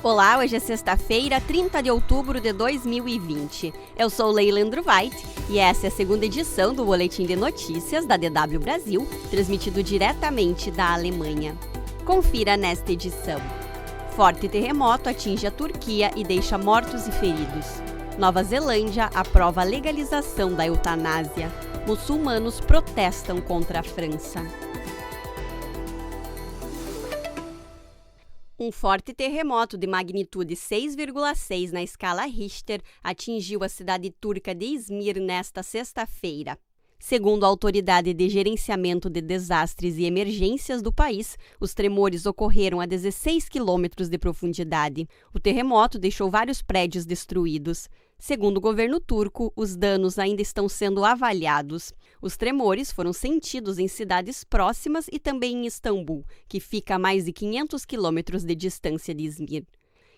Olá, hoje é sexta-feira, 30 de outubro de 2020. Eu sou Leila Andruweit e essa é a segunda edição do Boletim de Notícias da DW Brasil, transmitido diretamente da Alemanha. Confira nesta edição. Forte terremoto atinge a Turquia e deixa mortos e feridos. Nova Zelândia aprova a legalização da eutanásia. Muçulmanos protestam contra a França. Um forte terremoto de magnitude 6,6 na escala Richter atingiu a cidade turca de Izmir nesta sexta-feira. Segundo a Autoridade de Gerenciamento de Desastres e Emergências do país, os tremores ocorreram a 16 quilômetros de profundidade. O terremoto deixou vários prédios destruídos. Segundo o governo turco, os danos ainda estão sendo avaliados. Os tremores foram sentidos em cidades próximas e também em Istambul, que fica a mais de 500 quilômetros de distância de Izmir.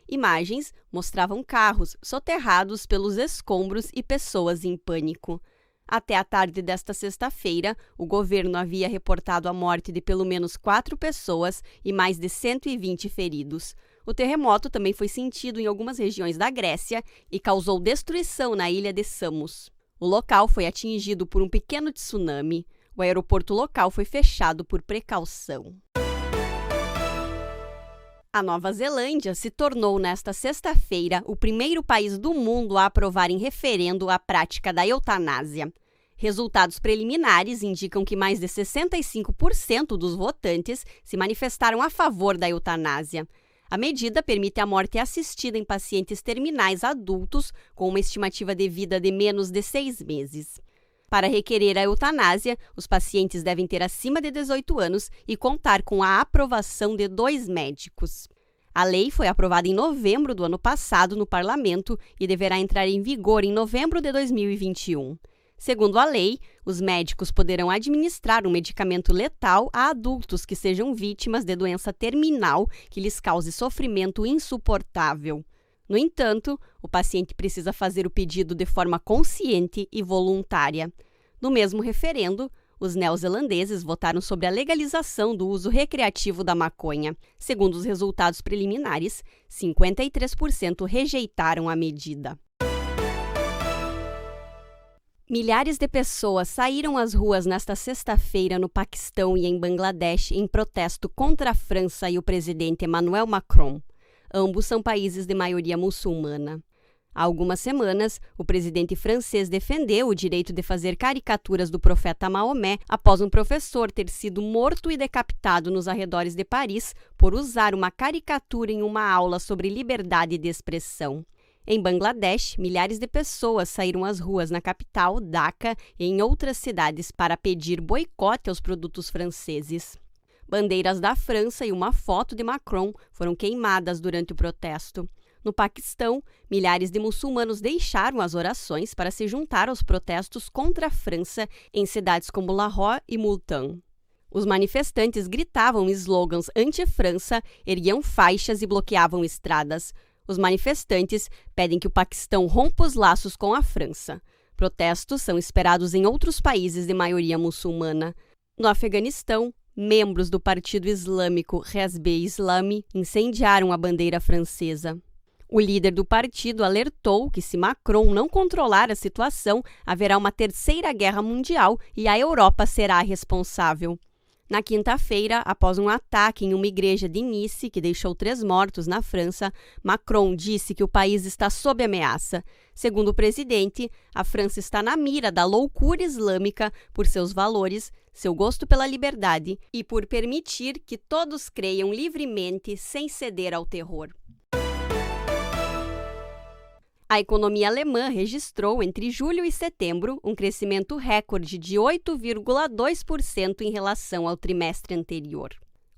Imagens mostravam carros soterrados pelos escombros e pessoas em pânico. Até a tarde desta sexta-feira, o governo havia reportado a morte de pelo menos 4 pessoas e mais de 120 feridos. O terremoto também foi sentido em algumas regiões da Grécia e causou destruição na ilha de Samos. O local foi atingido por um pequeno tsunami. O aeroporto local foi fechado por precaução. A Nova Zelândia se tornou nesta sexta-feira o primeiro país do mundo a aprovar em referendo a prática da eutanásia. Resultados preliminares indicam que mais de 65% dos votantes se manifestaram a favor da eutanásia. A medida permite a morte assistida em pacientes terminais adultos com uma estimativa de vida de menos de 6 meses. Para requerer a eutanásia, os pacientes devem ter acima de 18 anos e contar com a aprovação de 2 médicos. A lei foi aprovada em novembro do ano passado no Parlamento e deverá entrar em vigor em novembro de 2021. Segundo a lei, os médicos poderão administrar um medicamento letal a adultos que sejam vítimas de doença terminal que lhes cause sofrimento insuportável. No entanto, o paciente precisa fazer o pedido de forma consciente e voluntária. No mesmo referendo, os neozelandeses votaram sobre a legalização do uso recreativo da maconha. Segundo os resultados preliminares, 53% rejeitaram a medida. Milhares de pessoas saíram às ruas nesta sexta-feira no Paquistão e em Bangladesh em protesto contra a França e o presidente Emmanuel Macron. Ambos são países de maioria muçulmana. Há algumas semanas, o presidente francês defendeu o direito de fazer caricaturas do profeta Maomé após um professor ter sido morto e decapitado nos arredores de Paris por usar uma caricatura em uma aula sobre liberdade de expressão. Em Bangladesh, milhares de pessoas saíram às ruas na capital, Dhaka, e em outras cidades para pedir boicote aos produtos franceses. Bandeiras da França e uma foto de Macron foram queimadas durante o protesto. No Paquistão, milhares de muçulmanos deixaram as orações para se juntar aos protestos contra a França em cidades como Lahore e Multan. Os manifestantes gritavam slogans anti-França, erguiam faixas e bloqueavam estradas. Os manifestantes pedem que o Paquistão rompa os laços com a França. Protestos são esperados em outros países de maioria muçulmana. No Afeganistão, membros do Partido Islâmico Hezb-e-Islami incendiaram a bandeira francesa. O líder do partido alertou que se Macron não controlar a situação, haverá uma terceira guerra mundial e a Europa será a responsável. Na quinta-feira, após um ataque em uma igreja de Nice, que deixou 3 mortos na França, Macron disse que o país está sob ameaça. Segundo o presidente, a França está na mira da loucura islâmica por seus valores, seu gosto pela liberdade e por permitir que todos creiam livremente sem ceder ao terror. A economia alemã registrou entre julho e setembro um crescimento recorde de 8,2% em relação ao trimestre anterior.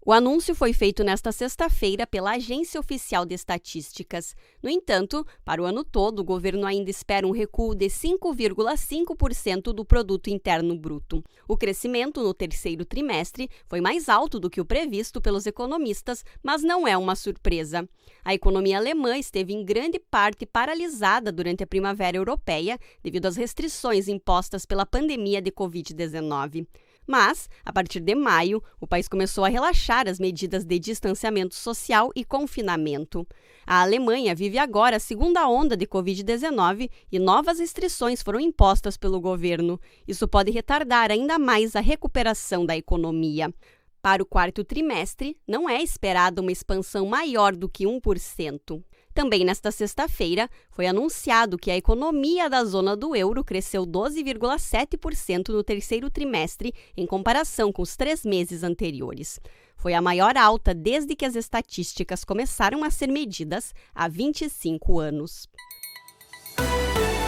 O anúncio foi feito nesta sexta-feira pela Agência Oficial de Estatísticas. No entanto, para o ano todo, o governo ainda espera um recuo de 5,5% do produto interno bruto. O crescimento no terceiro trimestre foi mais alto do que o previsto pelos economistas, mas não é uma surpresa. A economia alemã esteve em grande parte paralisada durante a primavera europeia devido às restrições impostas pela pandemia de Covid-19. Mas, a partir de maio, o país começou a relaxar as medidas de distanciamento social e confinamento. A Alemanha vive agora a segunda onda de Covid-19 e novas restrições foram impostas pelo governo. Isso pode retardar ainda mais a recuperação da economia. Para o quarto trimestre, não é esperada uma expansão maior do que 1%. Também nesta sexta-feira, foi anunciado que a economia da zona do euro cresceu 12,7% no terceiro trimestre, em comparação com os 3 meses anteriores. Foi a maior alta desde que as estatísticas começaram a ser medidas há 25 anos.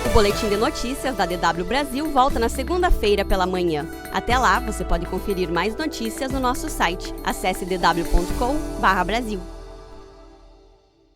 O Boletim de Notícias da DW Brasil volta na segunda-feira pela manhã. Até lá, você pode conferir mais notícias no nosso site. Acesse dw.com/Brasil.